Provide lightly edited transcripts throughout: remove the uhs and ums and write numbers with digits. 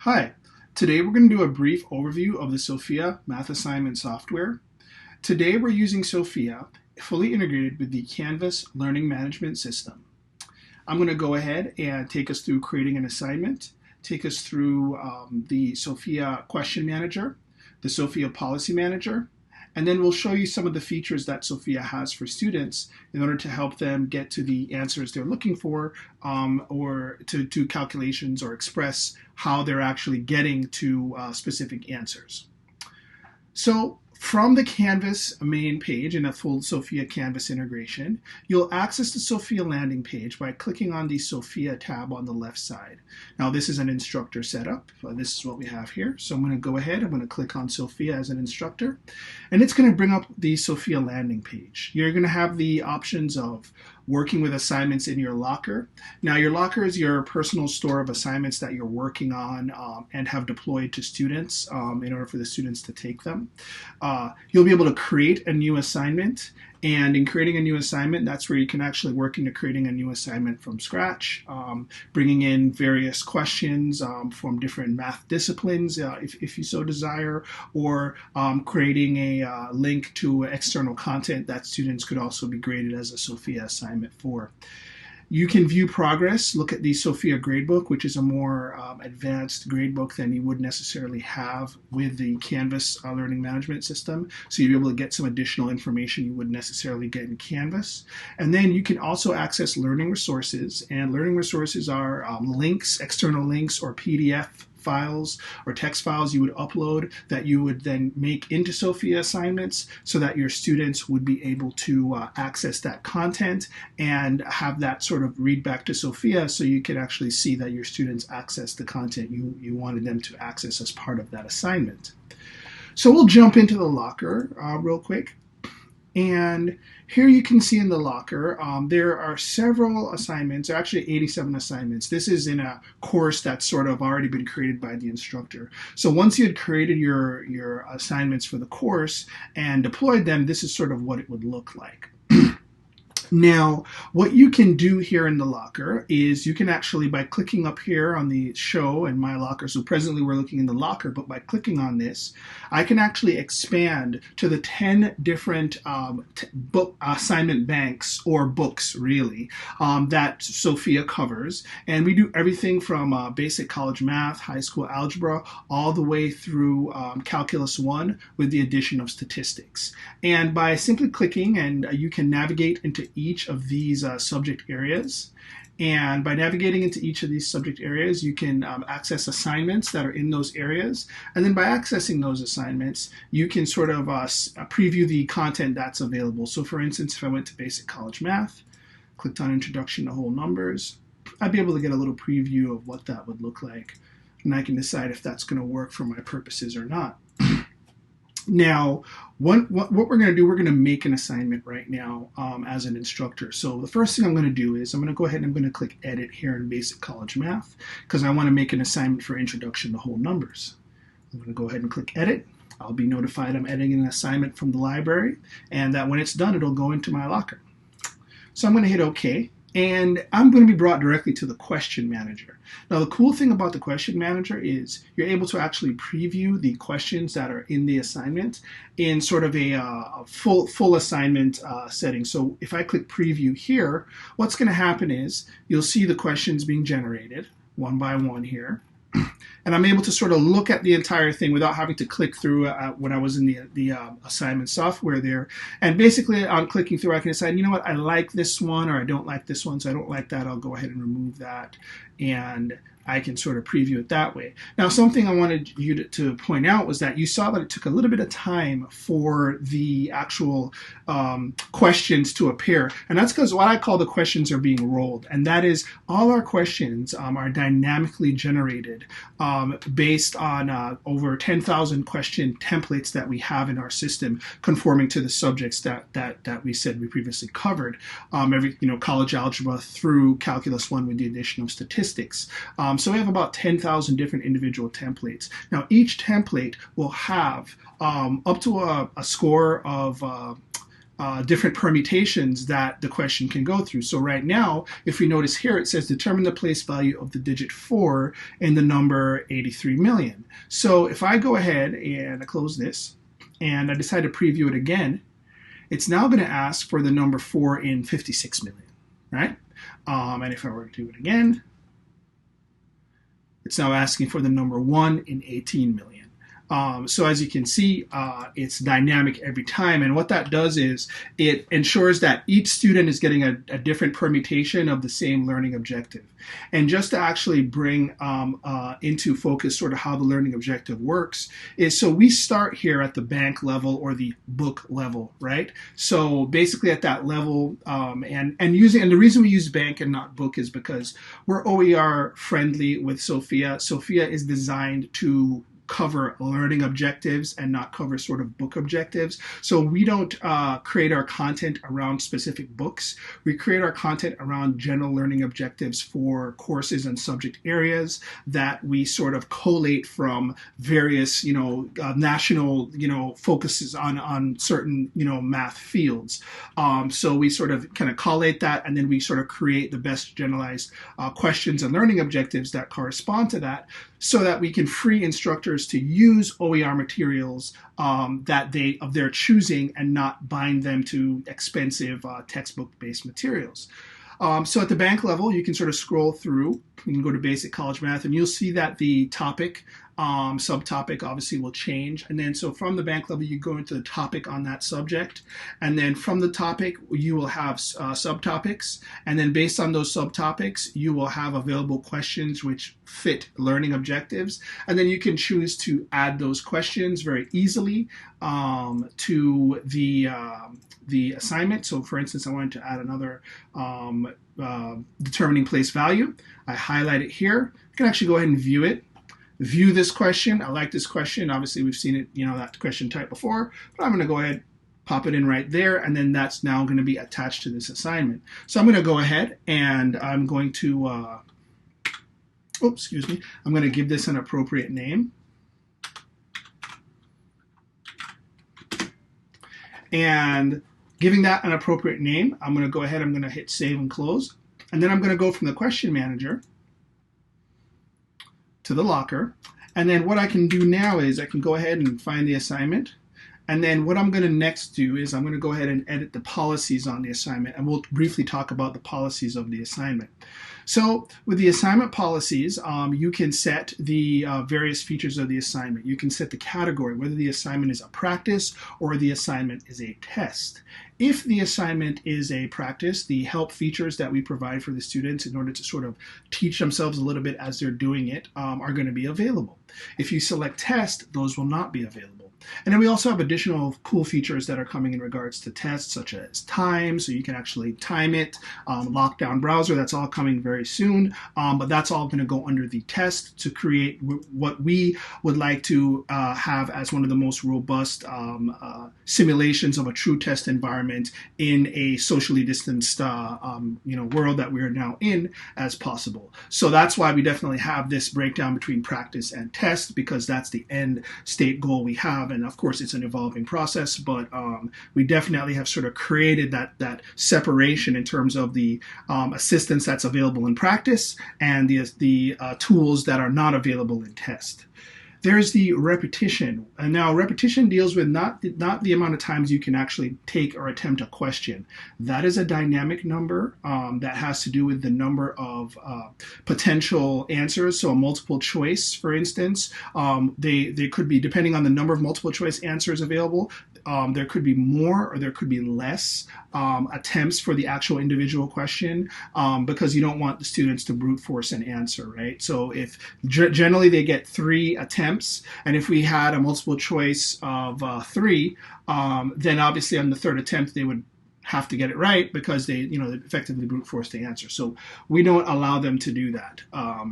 Hi, today we're going to do a brief overview of the Sofia math assignment software. Today we're using Sofia fully integrated with the Canvas learning management system. I'm going to go ahead and take us through creating an assignment, take us through the Sofia question manager, the Sofia policy manager, and then we'll show you some of the features that Sofia has for students in order to help them get to the answers they're looking for, or to calculations, or express how they're actually getting to specific answers. So from the Canvas main page in a full Sofia Canvas integration, you'll access the Sofia landing page by clicking on the Sofia tab on the left side. Now this is an instructor setup. This is what we have here. So I'm going to go ahead, I'm going to click on Sofia as an instructor, and it's going to bring up the Sofia landing page. You're going to have the options of working with assignments in your locker. Now your locker is your personal store of assignments that you're working on and have deployed to students in order for the students to take them. You'll be able to create a new assignment, and in creating a new assignment, that's where you can actually work into creating a new assignment from scratch, bringing in various questions from different math disciplines if you so desire, or creating a link to external content that students could also be graded as a Sofia assignment for. You can view progress, look at the Sofia Gradebook, which is a more advanced gradebook than you would necessarily have with the Canvas learning management system. So you'll be able to get some additional information you wouldn't necessarily get in Canvas. And then you can also access learning resources, and learning resources are links, external links, or PDF files or text files you would upload that you would then make into Sofia assignments so that your students would be able to access that content and have that sort of read back to Sofia, so you can actually see that your students access the content you wanted them to access as part of that assignment. So we'll jump into the locker real quick. And here you can see in the locker, there are several assignments, actually 87 assignments. This is in a course that's sort of already been created by the instructor. So once you had created your assignments for the course and deployed them, this is sort of what it would look like. Now, what you can do here in the locker is you can actually, by clicking up here on the show and my locker, so presently we're looking in the locker, but by clicking on this, I can actually expand to the 10 different book assignment banks, or books really, that Sofia covers. And we do everything from basic college math, high school algebra, all the way through Calculus 1 with the addition of statistics. And by simply clicking, and you can navigate into each of these subject areas. And by navigating into each of these subject areas, you can access assignments that are in those areas. And then by accessing those assignments, you can sort of preview the content that's available. So for instance, if I went to basic college math, clicked on introduction to whole numbers, I'd be able to get a little preview of what that would look like. And I can decide if that's going to work for my purposes or not. Now, what we're going to do, we're going to make an assignment right now as an instructor. So the first thing I'm going to do is I'm going to go ahead and I'm going to click Edit here in Basic College Math, because I want to make an assignment for Introduction to Whole Numbers. I'm going to go ahead and click Edit. I'll be notified I'm editing an assignment from the library, and that when it's done, it'll go into my locker. So I'm going to hit OK. And I'm going to be brought directly to the question manager. Now, the cool thing about the question manager is you're able to actually preview the questions that are in the assignment in sort of a full assignment setting. So if I click preview here, what's going to happen is you'll see the questions being generated one by one here. And I'm able to sort of look at the entire thing without having to click through when I was in the assignment software there. And basically, on clicking through, I can decide, you know what, I like this one or I don't like this one. So I don't like that. I'll go ahead and remove that. And I can sort of preview it that way. Now, something I wanted you to point out was that you saw that it took a little bit of time for the actual questions to appear. And that's because what I call the questions are being rolled. And that is all our questions are dynamically generated based on over 10,000 question templates that we have in our system, conforming to the subjects that we said we previously covered. College algebra through Calculus 1 with the addition of statistics. So we have about 10,000 different individual templates. Now, each template will have up to a score of different permutations that the question can go through. So right now, if we notice here, it says determine the place value of the digit 4 in the number 83 million. So if I go ahead and I close this and I decide to preview it again, it's now going to ask for the number 4 in 56 million, right? And if I were to do it again, it's now asking for the number 1 in 18 million. So as you can see, it's dynamic every time. And what that does is it ensures that each student is getting a different permutation of the same learning objective. And just to actually bring into focus sort of how the learning objective works is, so we start here at the bank level or the book level, right? So basically at that level, and the reason we use bank and not book is because we're OER friendly with Sofia. Sofia is designed to cover learning objectives and not cover sort of book objectives. So we don't create our content around specific books. We create our content around general learning objectives for courses and subject areas that we sort of collate from various, national, focuses on certain, math fields. So we sort of kind of collate that, and then we sort of create the best generalized questions and learning objectives that correspond to that, so that we can free instructors to use OER materials that of their choosing and not bind them to expensive textbook-based materials. So at the bank level, you can sort of scroll through. You can go to Basic College Math, and you'll see that the topic, subtopic obviously will change. And then so from the bank level, you go into the topic on that subject. And then from the topic, you will have subtopics. And then based on those subtopics, you will have available questions which fit learning objectives. And then you can choose to add those questions very easily to the assignment. So for instance, I wanted to add another determining place value. I highlight it here. You can actually go ahead and view it. View this question. I like this question. Obviously, we've seen it, that question type before, but I'm going to go ahead, pop it in right there, and then that's now going to be attached to this assignment. So I'm going to go ahead and I'm going to, I'm going to give this an appropriate name. And giving that an appropriate name, I'm going to go ahead, I'm going to hit save and close. And then I'm going to go from the question manager to the locker. And then what I can do now is I can go ahead and find the assignment. And then what I'm going to next do is I'm going to go ahead and edit the policies on the assignment. And we'll briefly talk about the policies of the assignment. So with the assignment policies, you can set the various features of the assignment. You can set the category, whether the assignment is a practice or the assignment is a test. If the assignment is a practice, the help features that we provide for the students in order to sort of teach themselves a little bit as they're doing it are going to be available. If you select test, those will not be available. And then we also have additional cool features that are coming in regards to tests, such as time, so you can actually time it, lockdown browser, that's all coming very soon, but that's all going to go under the test to create what we would like to have as one of the most robust simulations of a true test environment in a socially distanced world that we are now in as possible. So that's why we definitely have this breakdown between practice and test, because that's the end state goal we have. And of course, it's an evolving process, but we definitely have sort of created that separation in terms of the assistance that's available in practice and the tools that are not available in test. There's the repetition. And now repetition deals with not the amount of times you can actually take or attempt a question. That is a dynamic number that has to do with the number of potential answers. So a multiple choice, for instance, they could be, depending on the number of multiple choice answers available, there could be more or there could be less attempts for the actual individual question because you don't want the students to brute force an answer, right? So if generally they get 3 attempts, and if we had a multiple choice of 3, then obviously on the 3rd attempt they would have to get it right because they effectively brute force the answer. So we don't allow them to do that.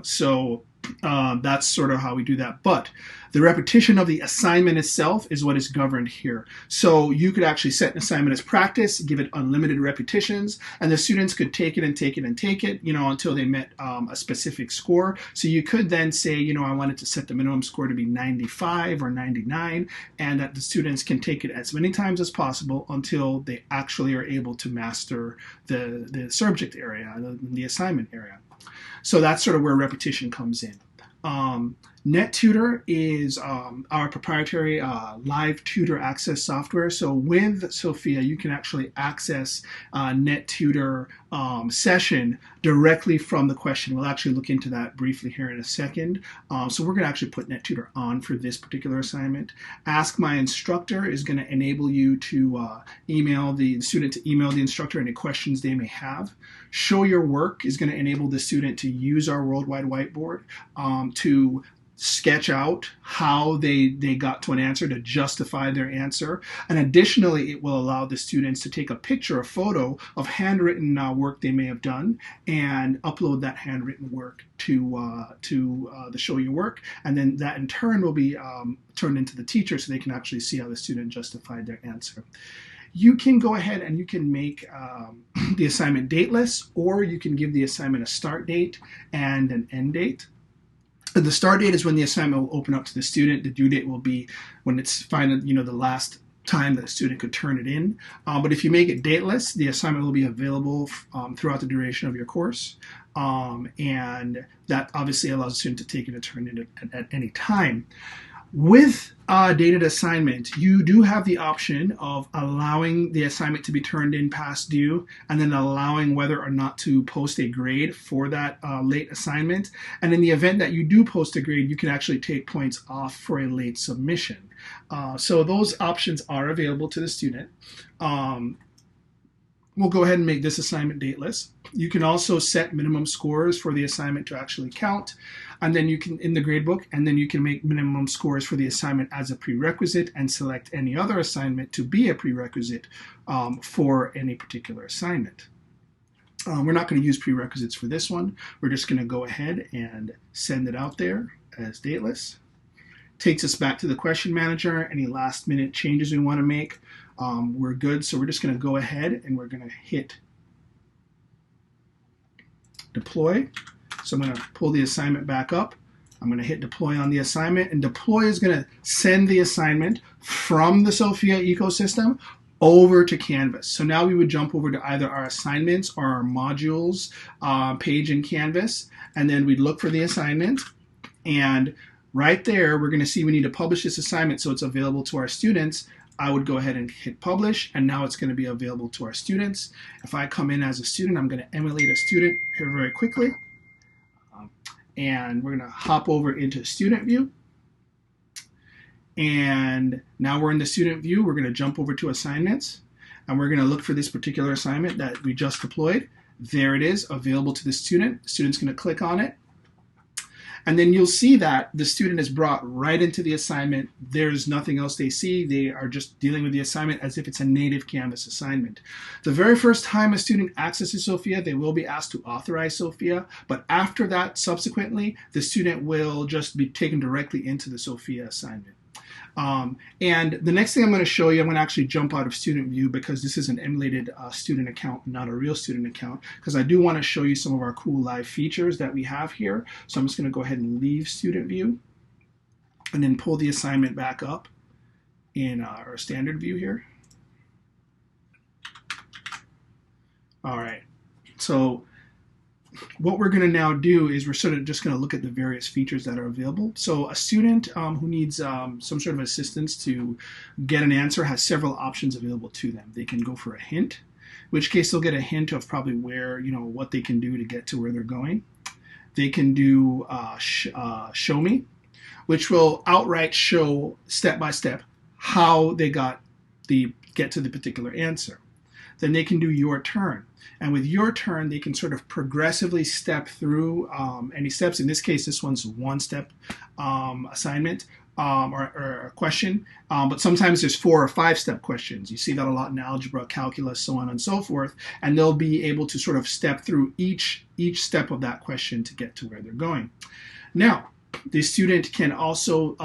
So That's sort of how we do that. But the repetition of the assignment itself is what is governed here. So you could actually set an assignment as practice, give it unlimited repetitions, and the students could take it and take it and take it, until they met a specific score. So you could then say, I wanted to set the minimum score to be 95 or 99, and that the students can take it as many times as possible until they actually are able to master the subject area, the assignment area. So that's sort of where repetition comes in. NetTutor is our proprietary live tutor access software. So with Sofia, you can actually access NetTutor session directly from the question. We'll actually look into that briefly here in a second. So we're going to actually put NetTutor on for this particular assignment. Ask My Instructor is going to enable you to email the student to email the instructor any questions they may have. Show Your Work is going to enable the student to use our worldwide whiteboard to sketch out how they got to an answer, to justify their answer. And additionally, it will allow the students to take a picture, a photo of handwritten work they may have done and upload that handwritten work to the Show Your Work. And then that in turn will be turned into the teacher so they can actually see how the student justified their answer. You can go ahead and you can make the assignment dateless, or you can give the assignment a start date and an end date. The start date is when the assignment will open up to the student. The due date will be when it's final, the last time that the student could turn it in. But if you make it dateless, the assignment will be available throughout the duration of your course. And that obviously allows the student to take it and turn it at any time. With dated assignment, you do have the option of allowing the assignment to be turned in past due and then allowing whether or not to post a grade for that late assignment. And in the event that you do post a grade, you can actually take points off for a late submission. So those options are available to the student. We'll go ahead and make this assignment dateless. You can also set minimum scores for the assignment to actually count. And then you can, in the gradebook, and then you can make minimum scores for the assignment as a prerequisite and select any other assignment to be a prerequisite for any particular assignment. We're not going to use prerequisites for this one. We're just going to go ahead and send it out there as dateless. Takes us back to the question manager. Any last minute changes we want to make, we're good. So we're just going to go ahead and we're going to hit deploy. So I'm going to pull the assignment back up. I'm going to hit deploy on the assignment, and deploy is going to send the assignment from the Sofia ecosystem over to Canvas. So now we would jump over to either our assignments or our modules page in Canvas, and then we'd look for the assignment. And right there, we're going to see we need to publish this assignment so it's available to our students. I would go ahead and hit publish, and now it's going to be available to our students. If I come in as a student, I'm going to emulate a student here very quickly. And we're going to hop over into student view. And now we're in the student view. We're going to jump over to assignments, and we're going to look for this particular assignment that we just deployed. There it is, available to the student. The student's going to click on it. And then you'll see that the student is brought right into the assignment. There's nothing else they see. They are just dealing with the assignment as if it's a native Canvas assignment. The very first time a student accesses Sofia, they will be asked to authorize Sofia. But after that, subsequently, the student will just be taken directly into the Sofia assignment. And the next thing I'm going to show you, I'm going to actually jump out of student view because this is an emulated student account, not a real student account, because I do want to show you some of our cool live features that we have here. So I'm just going to go ahead and leave student view and then pull the assignment back up in our standard view here. All right. So what we're going to now do is we're sort of just going to look at the various features that are available. So a student who needs some sort of assistance to get an answer has several options available to them. They can go for a hint, in which case they'll get a hint of probably where, what they can do to get to where they're going. They can do show me, which will outright show step by step how they get to the particular answer. Then they can do your turn. And with your turn, they can sort of progressively step through any steps. In this case, this one's one-step assignment or a question. But sometimes there's 4 or 5-step questions. You see that a lot in algebra, calculus, so on and so forth. And they'll be able to sort of step through each step of that question to get to where they're going. Now, the student can also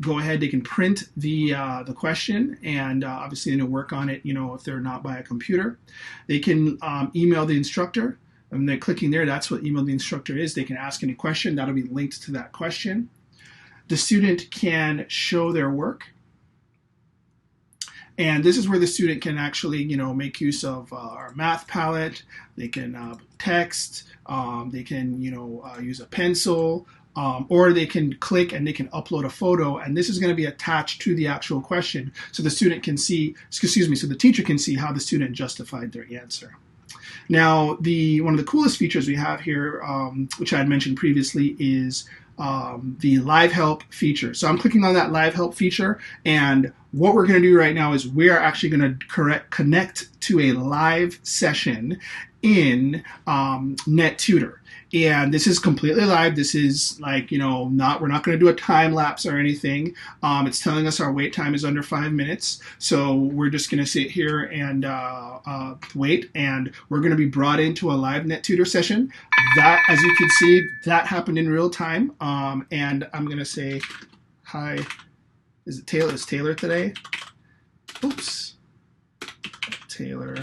go ahead, they can print the question, and obviously they can work on it, if they're not by a computer. They can email the instructor, and they're clicking there, that's what email the instructor is. They can ask any question, that'll be linked to that question. The student can show their work. And this is where the student can actually, make use of our math palette. They can text, they can, use a pencil, or they can click and they can upload a photo, and this is going to be attached to the actual question, so the student can see, so the teacher can see how the student justified their answer. Now, one of the coolest features we have here, which I had mentioned previously, is the live help feature. So I'm clicking on that live help feature, and what we're going to do right now is we're actually going to connect to a live session in NetTutor. And this is completely live. This is like, we're not going to do a time lapse or anything. It's telling us our wait time is under 5 minutes. So we're just going to sit here and wait, and we're going to be brought into a live NetTutor session. That, as you can see, that happened in real time. And I'm going to say, hi, is it Taylor? Is Taylor today? Oops. Taylor.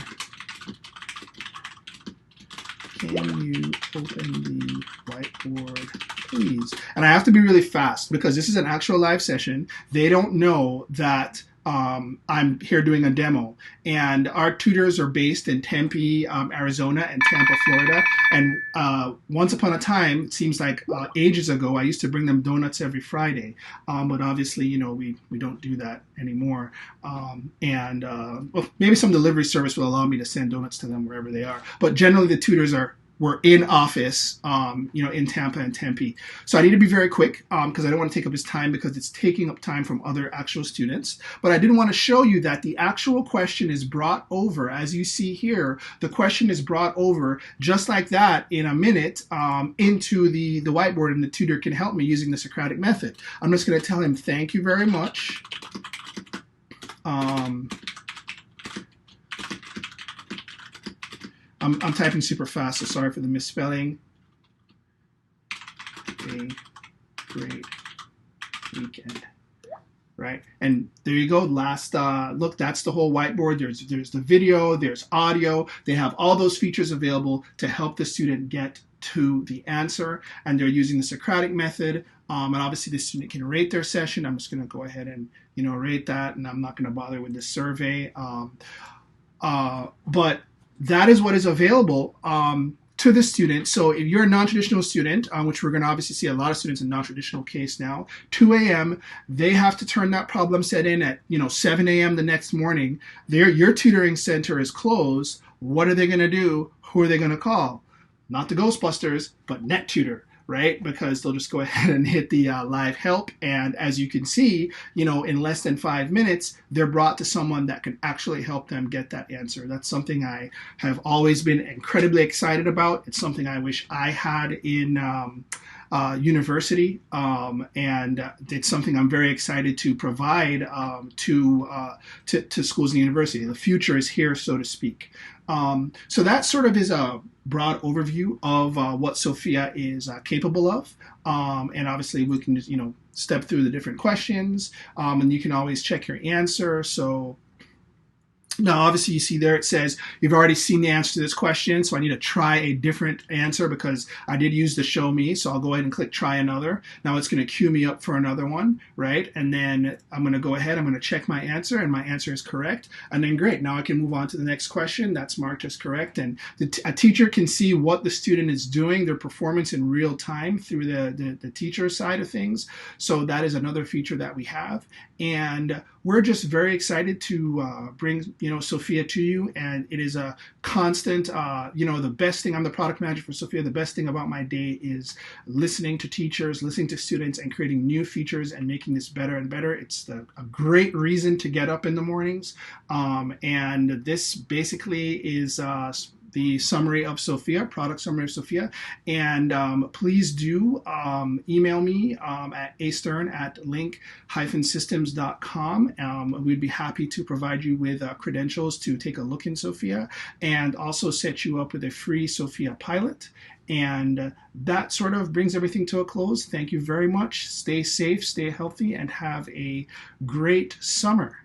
Can you open the whiteboard, please? And I have to be really fast because this is an actual live session. They don't know that I'm here doing a demo. And our tutors are based in Tempe, Arizona, and Tampa, Florida. And once upon a time, it seems like ages ago, I used to bring them donuts every Friday. But obviously, we don't do that anymore. Well, maybe some delivery service will allow me to send donuts to them wherever they are. But generally, the tutors were in office, in Tampa and Tempe. So I need to be very quick because I don't want to take up his time because it's taking up time from other actual students. But I did want to show you that the actual question is brought over. As you see here, the question is brought over just like that in a minute into the whiteboard, and the tutor can help me using the Socratic method. I'm just going to tell him thank you very much. I'm typing super fast, so sorry for the misspelling. A great weekend. Right, and there you go. Last look, that's the whole whiteboard. There's the video, there's audio. They have all those features available to help the student get to the answer, and they're using the Socratic method. And obviously, the student can rate their session. I'm just going to go ahead and rate that, and I'm not going to bother with this survey. But that is what is available to the student. So if you're a non-traditional student, which we're going to obviously see a lot of students in non-traditional case now, 2 a.m., they have to turn that problem set in at 7 a.m. the next morning. Your tutoring center is closed. What are they going to do? Who are they going to call? Not the Ghostbusters, but NetTutor. Right? Because they'll just go ahead and hit the live help. And as you can see, in less than 5 minutes, they're brought to someone that can actually help them get that answer. That's something I have always been incredibly excited about. It's something I wish I had in university, and it's something I'm very excited to provide to schools and university. The future is here, so to speak. So that sort of is a broad overview of what Sofia is capable of, and obviously we can just step through the different questions, and you can always check your answer. So now, obviously, you see there it says you've already seen the answer to this question, so I need to try a different answer because I did use the show me, so I'll go ahead and click try another. Now it's going to queue me up for another one, right? And then I'm going to go ahead, I'm going to check my answer, and my answer is correct. And then great, now I can move on to the next question. That's marked as correct. And a teacher can see what the student is doing, their performance in real time through the teacher side of things. So that is another feature that we have. And we're just very excited to bring Sofia to you, and it is a constant, the best thing, I'm the product manager for Sofia, the best thing about my day is listening to teachers, listening to students, and creating new features and making this better and better. It's a great reason to get up in the mornings, and this basically is the summary of Sofia, product summary of Sofia. And please do email me at astern@link-systems.com. We'd be happy to provide you with credentials to take a look in Sofia and also set you up with a free Sofia pilot. And that sort of brings everything to a close. Thank you very much. Stay safe, stay healthy, and have a great summer.